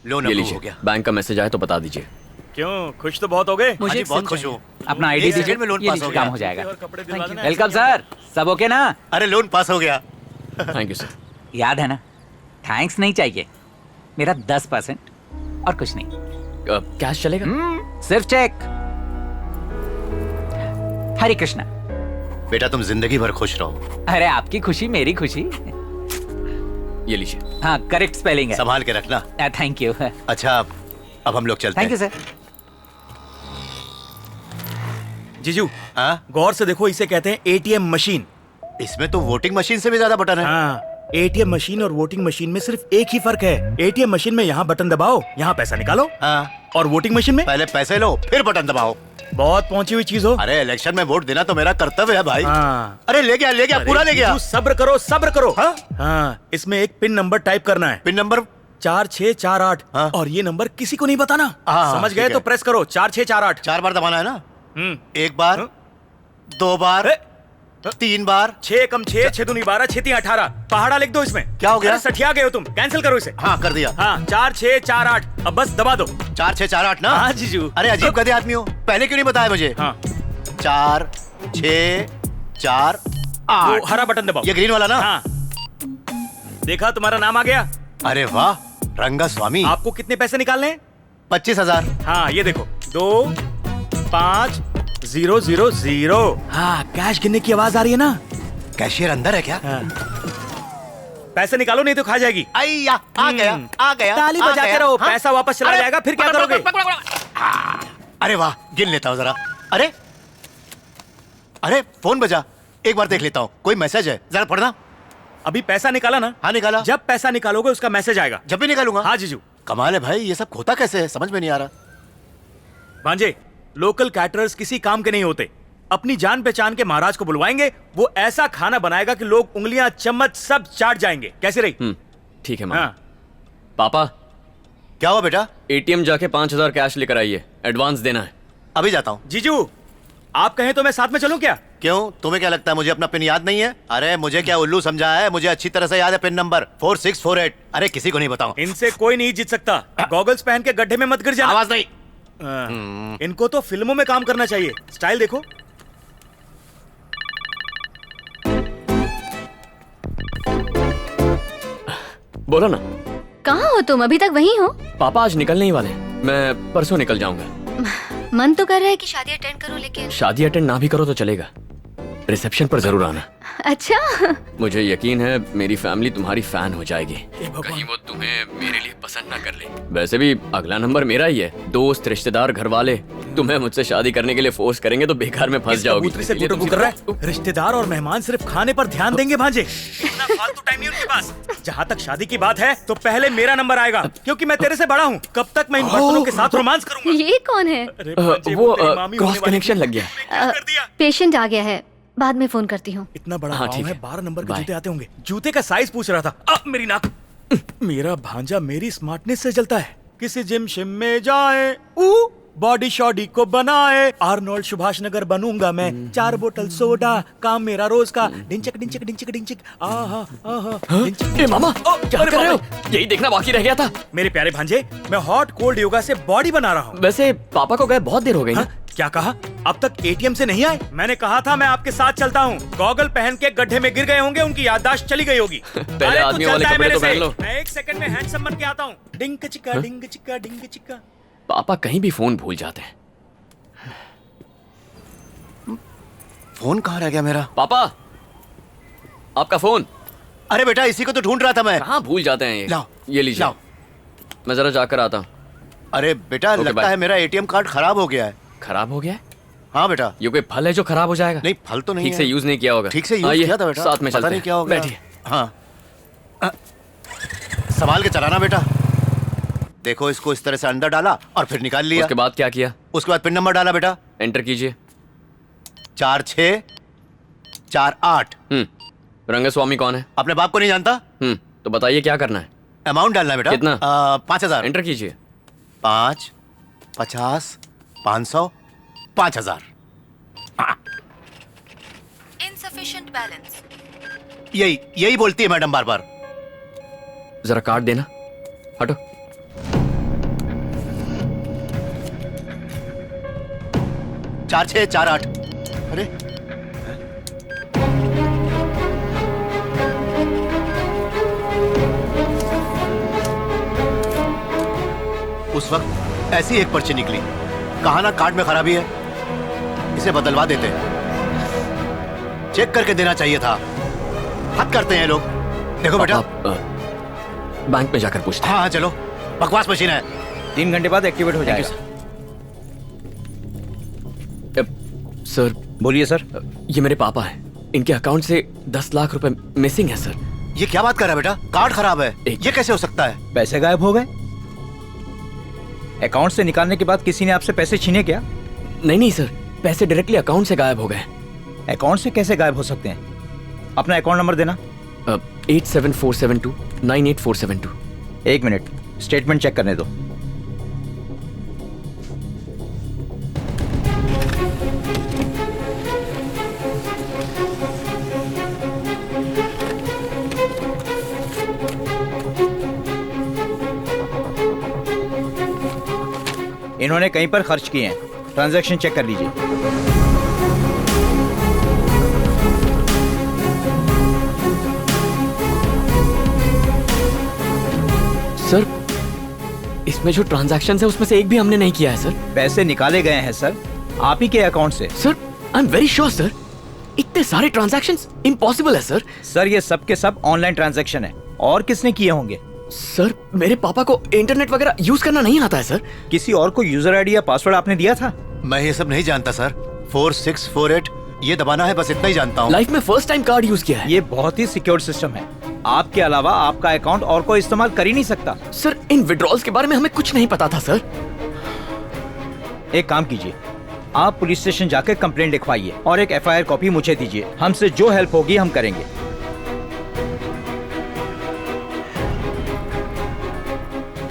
Loan ये approve लीजिए, हो गया। बैंक का मैसेज आया तो बता दीजिए। क्यों, खुश तो बहुत हो गए? मुझे बहुत खुश हूँ। अपना आईडी एक दीजिए, सेकंड में लोन ये पास हो लीजिए, गया। काम हो जाएगा। और कपड़े दिलवा देना, वेलकम ऐसे नहीं सर, सब ओके ना? अरे लोन पास हो गया। Thank you sir. याद है ना, थैंक्स नहीं चाहिए, मेरा 10% और कुछ नहीं। कैश चलेगा? सिर्फ चेक। हरे कृष्णा। बेटा तुम जिंदगी भर खुश रहो। अरे आपकी खुशी मेरी खुशी। ये लीजिए। हाँ, करेक्ट स्पेलिंग है। संभाल के रखना। Thank you. अच्छा अब हम लोग चलते थैंक यू हैं। सर। जीजू, हाँ? गौर से देखो, इसे कहते हैं एटीएम मशीन। इसमें तो वोटिंग मशीन से भी ज्यादा बटन है। हाँ, एटीएम मशीन और वोटिंग मशीन में सिर्फ एक ही फर्क है। एटीएम मशीन में यहाँ बटन दबाओ, यहाँ पैसा निकालो। हाँ। और वोटिंग मशीन में पहले पैसे लो फिर बटन दबाओ। बहुत पहुंची हुई चीज हो। अरे इलेक्शन में वोट देना तो मेरा कर्तव्य है भाई। हाँ। अरे ले गया पूरा ले गया। जीजू, सब्र करो सब्र करो। हाँ? हाँ, इसमें एक पिन नंबर टाइप करना है, पिन नंबर 4648। हाँ? और ये नंबर किसी को नहीं बताना। हाँ, समझ ठीक गए है। तो प्रेस करो 4648। 4 बार दबाना है ना। हम्म, 1 बार, हाँ? 2 बार, 3 बार। 6 कम 6, 6 दूनी 12, 6 तीन 18। पहाड़ा लिख दो इसमें। क्या हो गया? अरे सठिया गए हो तुम, कैंसिल करो इसे। हाँ कर दिया। हाँ, 4648। अब बस दबा दो। 4 6 4 8 ना। हाँ जीजू। अरे अजीब गधे आदमी हो, पहले क्यों नहीं बताया मुझे? हाँ, 4 6 4 वो 8। हरा बटन दबाओ। ये ग्रीन वाला ना। हाँ, देखा तुम्हारा नाम आ गया। अरे वाह, रंगा स्वामी। आपको कितने पैसे निकालने हैं? 25,000। हाँ, ये देखो, 2 5 0 0 0। हाँ, कैश गिनने की आवाज आ रही है ना। कैशियर अंदर है क्या? हाँ। पैसे निकालो नहीं तो खा जाएगी। आइया, आ गया आ गया। ताली आ बजाते गया। रहो, हाँ? पैसा वापस चला अरे, जाएगा, फिर क्या करोगे? अरे वाह, गिन लेता हूँ जरा। अरे अरे फोन बजा, एक बार देख लेता हूँ, कोई मैसेज है, जरा पढ़ना। अभी पैसा निकाला ना? हाँ निकाला। जब पैसा निकालोगे उसका मैसेज आएगा। जब भी निकालूंगा। हाँ जीजू। कमाल है भाई, ये सब होता कैसे है, समझ में नहीं आ रहा। भांजे, लोकल कैटरर्स किसी काम के नहीं होते। अपनी जान पहचान के महाराज को बुलवाएंगे, वो ऐसा खाना बनाएगा कि लोग उंगलियां चम्मच सब चाट जाएंगे। कैसे रही? ठीक है मामा। हाँ, पापा, क्या हुआ बेटा? एटीएम जाके 5,000 कैश लेकर आइए, एडवांस देना है। अभी जाता हूँ। जीजू, आप कहें तो मैं साथ में चलूं क्या? क्यों, तुम्हें क्या लगता है मुझे अपना पिन याद नहीं है? अरे मुझे क्या उल्लू समझा है, मुझे अच्छी तरह से याद है पिन नंबर 4648। अरे किसी को नहीं बताऊं। इनसे कोई नहीं जीत सकता। गॉगल्स पहन के गड्ढे में मत गिर जाना। आवाज नहीं। हाँ, इनको तो फिल्मों में काम करना चाहिए। स्टाइल देखो। बोलो ना। कहाँ हो तुम? अभी तक वहीं हो? पापा आज निकलने ही वाले हैं। मैं परसों निकल जाऊंगा। मन तो कर रहा है कि शादी अटेंड करूं, लेकिन शादी अटेंड ना भी करो तो चलेगा, रिसेप्शन पर जरूर आना। अच्छा। मुझे यकीन है मेरी फैमिली तुम्हारी फैन हो जाएगी। भगवान। कहीं वो तुम्हें मेरे लिए पसंद ना कर ले। वैसे भी अगला नंबर मेरा ही है। दोस्त, रिश्तेदार, घर वाले तुम्हें मुझसे शादी करने के लिए फोर्स करेंगे तो बेकार में फंस इस जाओगी। कबूतरी से इसलिए फोटो तुम कर रहा है। रिश्तेदार और मेहमान सिर्फ खाने पर ध्यान देंगे भांजे। इतना फालतू टाइम नहीं उनके पास। जहाँ तक शादी की बात है तो पहले मेरा नंबर आएगा, क्योंकि मैं तेरे से बड़ा हूँ। कब तक मैं इन बर्तनों के साथ रोमांस करूंगा? ये कौन है? अरे भांजे, वो तेरी मामी क्रॉस होने वाली कनेक्शन थी। लग गया। क्या कर दिया? पेशेंट आ गया है, बाद में फोन करती हूँ। इतना बड़ा हाँ, पाँव ठीक है, है। 12 नंबर के बाय। जूते आते होंगे। जूते का साइज पूछ रहा था। अब मेरी नाक। मेरा भांजा मेरी स्मार्टनेस से जलता है। किसी जिम शिम में जाए, बॉडी शॉडी को बनाए, आर्नोल्ड सुभाष नगर बनूंगा मैं। 4 बोतल सोडा, काम मेरा रोज का। डिंचक डिंचक डिंचक डिंचक, आहा आहा। डिंचक। ए मामा, ओ, क्या अरे कर रहे हो? बाप यही देखना बाकी रह गया था। मेरे प्यारे भांजे, मैं हॉट कोल्ड योगा से बॉडी बना रहा हूँ। वैसे पापा को गए बहुत देर हो गई ना। हाँ? क्या कहा? अब तक एटीएम से नहीं आए? मैंने कहा था मैं आपके साथ चलता हूँ। गॉगल पहन के गड्ढे में गिर गए होंगे, उनकी याददाश्त चली गई होगी। पहले अरे तू आदमियों वाले चलता है कपड़े मेरे तो से। पहन लो। मैं 1 सेकंड में हैंडसम बन के आता हूँ। डिंग चिक्का डिंग चिक्का डिंग चिक्का। पापा कहीं भी फोन भूल जाते हैं। फोन कहाँ रह गया मेरा? पापा, आपका फोन। अरे बेटा इसी को तो ढूंढ रहा था मैं। कहाँ भूल जाते हैं ये? लाओ, ये लीजिए। लाओ। मैं जरा जाकर आता हूँ। अरे बेटा ओके, लगता बाय। है मेरा एटीएम कार्ड खराब हो गया है। खराब हो गया है? हाँ बेटा। ये कोई फल है जो खराब हो जाएगा? नहीं फल तो नहीं ठीक है। से यूज नहीं किया होगा। ठीक से यूज आइए, किया था बेटा। साथ में पता चलते नहीं हैं। क्या हो गया। बैठिए। हाँ संभाल के चलाना बेटा। देखो इसको इस तरह से अंदर डाला और फिर निकाल लिया। उसके बाद क्या किया? उसके बाद पिन नंबर डाला बेटा। एंटर कीजिए। 4648। रंगस्वामी कौन है? अपने बाप को नहीं जानता? तो बताइए क्या करना है? अमाउंट डालना है बेटा। कितना? 5,000। एंटर कीजिए। 5 50 500 5,000। Insufficient balance. यही बोलती है मैडम बार बार। जरा कार्ड देना। हटो। 4648। अरे उस वक्त ऐसी एक पर्ची निकली, कहा ना कार्ड में खराबी है, इसे बदलवा देते। चेक करके देना चाहिए था। हद करते हैं लोग। देखो बेटा, बैंक में जाकर पूछते हैं। हाँ हाँ चलो, बकवास मशीन है। 3 घंटे बाद एक्टिवेट हो जाएगा। सर बोलिए सर। ये मेरे पापा हैं, इनके अकाउंट से 10 लाख रुपए मिसिंग है सर। ये क्या बात कर रहा है बेटा? कार्ड खराब है, एक- ये कैसे हो सकता है? पैसे गायब हो गए? अकाउंट से निकालने के बाद किसी ने आपसे पैसे छीने क्या? नहीं सर, पैसे डायरेक्टली अकाउंट से गायब हो गए। अकाउंट से कैसे गायब हो सकते हैं? अपना अकाउंट नंबर देना। 87472 1 मिनट, स्टेटमेंट चेक करने दो। इन्होंने कहीं पर खर्च किए हैं, ट्रांजैक्शन चेक कर लीजिए। सर, इसमें जो ट्रांजैक्शन है उसमें से एक भी हमने नहीं किया है सर। पैसे निकाले गए हैं सर, आप ही के अकाउंट से। Sir I am very sure sir, इतने सारे ट्रांजैक्शंस इम्पॉसिबल है सर। सर ये सब के सब ऑनलाइन ट्रांजैक्शन है, और किसने किए होंगे? सर मेरे पापा को इंटरनेट वगैरह यूज करना नहीं आता है सर। किसी और को यूजर आईडी या पासवर्ड आपने दिया था? मैं ये सब नहीं जानता सर। 4648 ये दबाना है, बस इतना ही जानता हूँ। लाइफ में फर्स्ट टाइम कार्ड यूज किया है। ये बहुत ही सिक्योर सिस्टम है, आपके अलावा आपका अकाउंट और कोई इस्तेमाल कर ही नहीं सकता। सर इन विड्रॉल्स के बारे में हमें कुछ नहीं पता था सर। एक काम कीजिए, आप पुलिस स्टेशन जाकर कंप्लेंट लिखवाइए और एक FIR कॉपी मुझे दीजिए। हमसे जो हेल्प होगी हम करेंगे।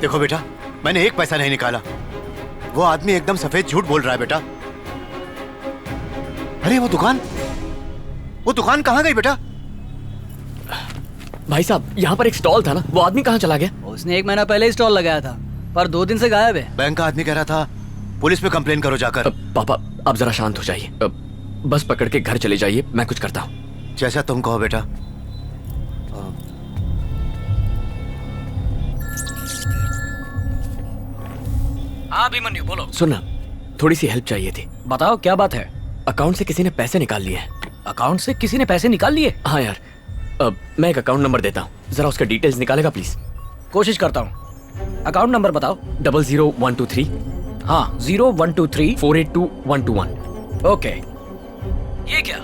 देखो बेटा, मैंने एक पैसा नहीं निकाला। वो आदमी एकदम सफेद झूठ बोल रहा है बेटा। अरे वो दुकान कहाँ गई बेटा? भाई साहब, यहाँ पर एक स्टॉल था ना, वो आदमी कहाँ चला गया? उसने 1 महीना पहले ही स्टॉल लगाया था, पर 2 दिन से गायब है। बैंक का आदमी कह रहा था पुलिस पे कंप्लेन करो जाकर। पापा आप जरा शांत हो जाइए, बस पकड़ के घर चले जाइए, मैं कुछ करता हूँ। जैसा तुम कहो बेटा। हाँ अभिमन्यु बोलो। सुनना, थोड़ी सी हेल्प चाहिए थी। बताओ क्या बात है? अकाउंट से किसी ने पैसे निकाल लिए हैं। अकाउंट से किसी ने पैसे निकाल लिए? हाँ यार, मैं एक अकाउंट नंबर देता हूँ, जरा उसके डिटेल्स निकालेगा प्लीज। कोशिश करता हूँ। अकाउंट नंबर बताओ। 00123 हाँ 0123 482121। ओके। ये क्या?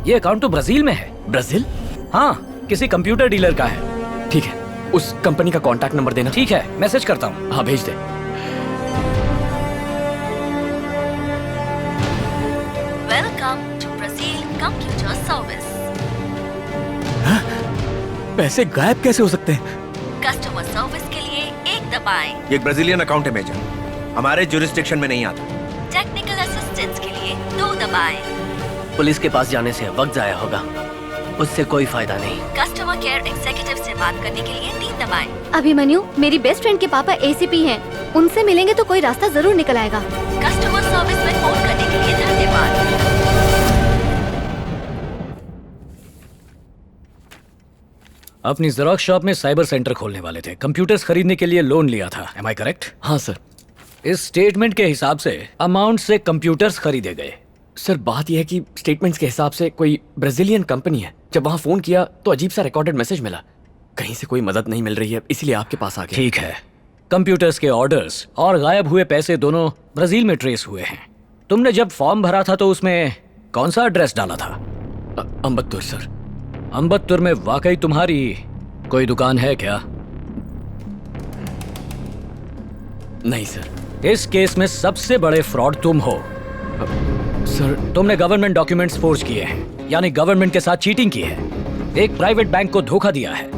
ये अकाउंट तो ब्राजील में है। ब्राजील? हाँ, किसी कंप्यूटर डीलर का है। ठीक है, उस कंपनी का कॉन्टैक्ट नंबर देना। ठीक है, मैसेज करता हूँ। हाँ भेज दे। Welcome to Brazil computer service. पैसे गायब कैसे हो सकते हैं? कस्टमर सर्विस के लिए 1 दबाएं। ये एक ब्राजीलियन अकाउंट है मेजर, हमारे जुरिस्डिक्शन में नहीं आता। टेक्निकल असिस्टेंस के लिए 2 दबाएं। पुलिस के पास जाने से वक्त जाया होगा, उससे कोई फायदा नहीं। कस्टमर केयर एग्जीक्यूटिव से बात करने के लिए 3 दबाएं। अभिमन्यु, मेरी बेस्ट फ्रेंड के पापा ACP हैं, उनसे मिलेंगे तो कोई रास्ता जरूर निकल आएगा। कस्टमर सर्विस में फोन करने के लिए धन्यवाद। अपनी जेरोक्स शॉप में साइबर सेंटर खोलने वाले थे, कंप्यूटर्स खरीदने के लिए लोन लिया था। Am I correct? हाँ सर। इस स्टेटमेंट के हिसाब से अमाउंट से कंप्यूटर्स खरीदे गए। सर बात यह है कि स्टेटमेंट्स के हिसाब से कोई ब्राजीलियन कंपनी है। जब वहाँ फोन किया तो अजीब सा रिकॉर्डेड मैसेज मिला, कहीं से कोई मदद नहीं मिल रही है, इसलिए आपके पास आ गया। ठीक है, कंप्यूटर्स के ऑर्डर्स और गायब हुए पैसे दोनों ब्राजील में ट्रेस हुए हैं। तुमने जब फॉर्म भरा था तो उसमें कौन सा एड्रेस डाला था? अम्बत्तूर सर। अम्बत्तूर में वाकई तुम्हारी कोई दुकान है क्या? नहीं सर। इस केस में सबसे बड़े फ्रॉड तुम हो। सर तुमने गवर्नमेंट डॉक्यूमेंट्स फोर्ज किए हैं, यानी गवर्नमेंट के साथ चीटिंग की है, एक प्राइवेट बैंक को धोखा दिया है,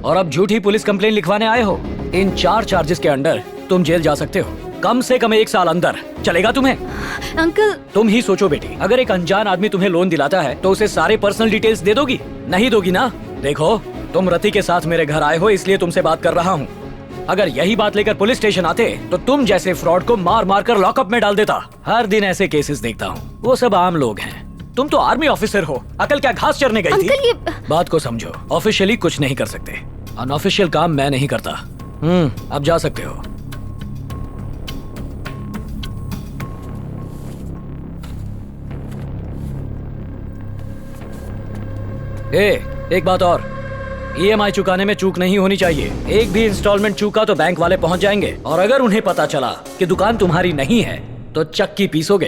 और अब झूठी पुलिस कंप्लेन लिखवाने आए हो। इन 4 चार्जेस के अंडर तुम जेल जा सकते हो, कम से कम 1 साल अंदर। चलेगा तुम्हें? अंकल, तुम ही सोचो बेटी, अगर एक अनजान आदमी तुम्हें लोन दिलाता है तो उसे सारे पर्सनल डिटेल्स दे दोगी? नहीं दोगी ना? देखो, तुम रति के साथ मेरे घर आए हो, इसलिए तुमसे बात कर रहा हूँ। अगर यही बात लेकर पुलिस स्टेशन आते तो तुम जैसे फ्रॉड को मार मार कर लॉकअप में डाल देता। हर दिन ऐसे केसेस देखता हूँ, वो सब आम लोग हैं। तुम तो आर्मी ऑफिसर हो, अकल क्या घास चरने गई अंकल थी? ये बात को समझो, ऑफिशियली कुछ नहीं कर सकते, अनऑफिशियल काम मैं नहीं करता। अब जा सकते हो। एक बात और, ईएमआई चुकाने में चूक नहीं होनी चाहिए। एक भी इंस्टॉलमेंट चूका तो बैंक वाले पहुंच जाएंगे, और अगर उन्हें पता चला कि दुकान तुम्हारी नहीं है तो चक्की पीसोगे।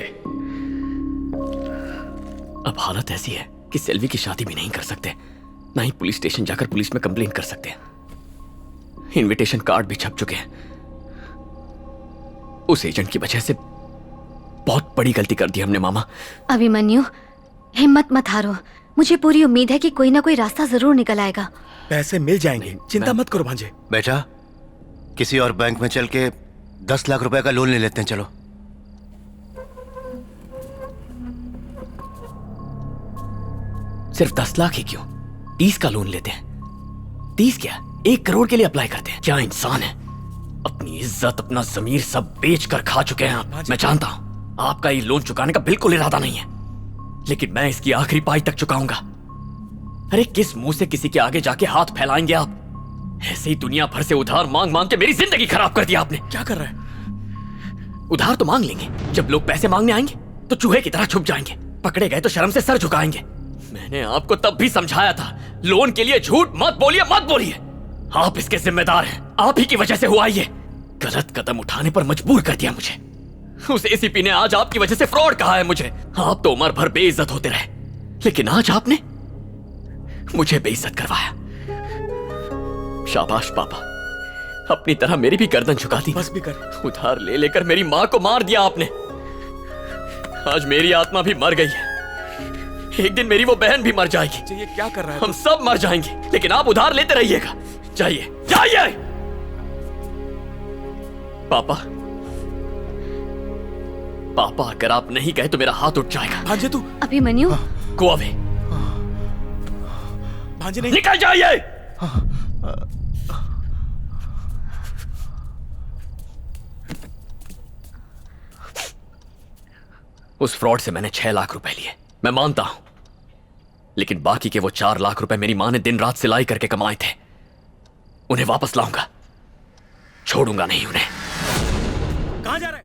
अब हालत ऐसी है कि सेल्वी की शादी भी नहीं कर सकते, ना ही पुलिस स्टेशन जाकर पुलिस में कंप्लेन कर सकते हैं। इनविटेशन कार्ड भी छप चुके हैं। उस एजेंट की वजह से बहुत बड़ी गलती कर दी हमने मामा। अभिमन्यु, हिम्मत मत हारो। मुझे पूरी उम्मीद है कि कोई ना कोई रास्ता जरूर निकल आएगा। पैसे मिल जाएंगे, चिंता मत करो भांजे। बेटा, किसी और बैंक में चल के 10 लाख रुपए का लोन ले लेते हैं, चलो। सिर्फ 10 लाख ही क्यों, 30 का लोन लेते हैं। 30 क्या, 1 करोड़ के लिए अप्लाई करते हैं। क्या इंसान है, अपनी इज्जत अपना जमीर सब बेच कर खा चुके हैं आप। मैं जानता हूं आपका ये लोन चुकाने का बिल्कुल इरादा नहीं है, लेकिन मैं इसकी आखिरी पाई तक चुकाऊंगा। अरे किस मुंह से किसी के आगे जाके हाथ फैलाएंगे आप? ऐसे ही दुनिया भर से उधार मांग मांग के मेरी जिंदगी खराब कर दिया आपने। क्या कर रहा है? उधार तो मांग लेंगे, जब लोग पैसे मांगने आएंगे तो चूहे की तरह छुप जाएंगे, पकड़े गए तो शर्म से सर झुकाएंगे। मैंने आपको तब भी समझाया था, लोन के लिए झूठ मत बोलिए, मत बोलिए। आप इसके जिम्मेदार हैं, आप ही की वजह से हुआ ये। गलत कदम उठाने पर मजबूर कर दिया मुझे। उस एसीपी ने आज आपकी वजह से फ्रॉड कहा है मुझे। आप तो उम्र भर बेइज्जत होते रहे, लेकिन आज आपने मुझे बेइज्जत करवाया। शाबाश पापा, अपनी तरह मेरी भी गर्दन झुका दी। बस भी कर। उधार ले लेकर मेरी मां को मार दिया आपने। आज मेरी आत्मा भी मर गई है, एक दिन मेरी वो बहन भी मर जाएगी। ये क्या कर रहा है? हम सब मर जाएंगे, लेकिन आप उधार लेते रहिएगा। जाइए जाइए। पापा, पापा अगर आप नहीं गए तो मेरा हाथ उठ जाएगा। भांजे तू। Abhimanyu, go away. भांजे नहीं। निकल जाइए। उस फ्रॉड से मैंने 6 लाख रुपए लिए, मैं मानता हूं, लेकिन बाकी के वो 4 लाख रुपए मेरी मां ने दिन रात सिलाई करके कमाए थे। उन्हें वापस लाऊंगा, छोड़ूंगा नहीं उन्हें। कहां जा रहा है?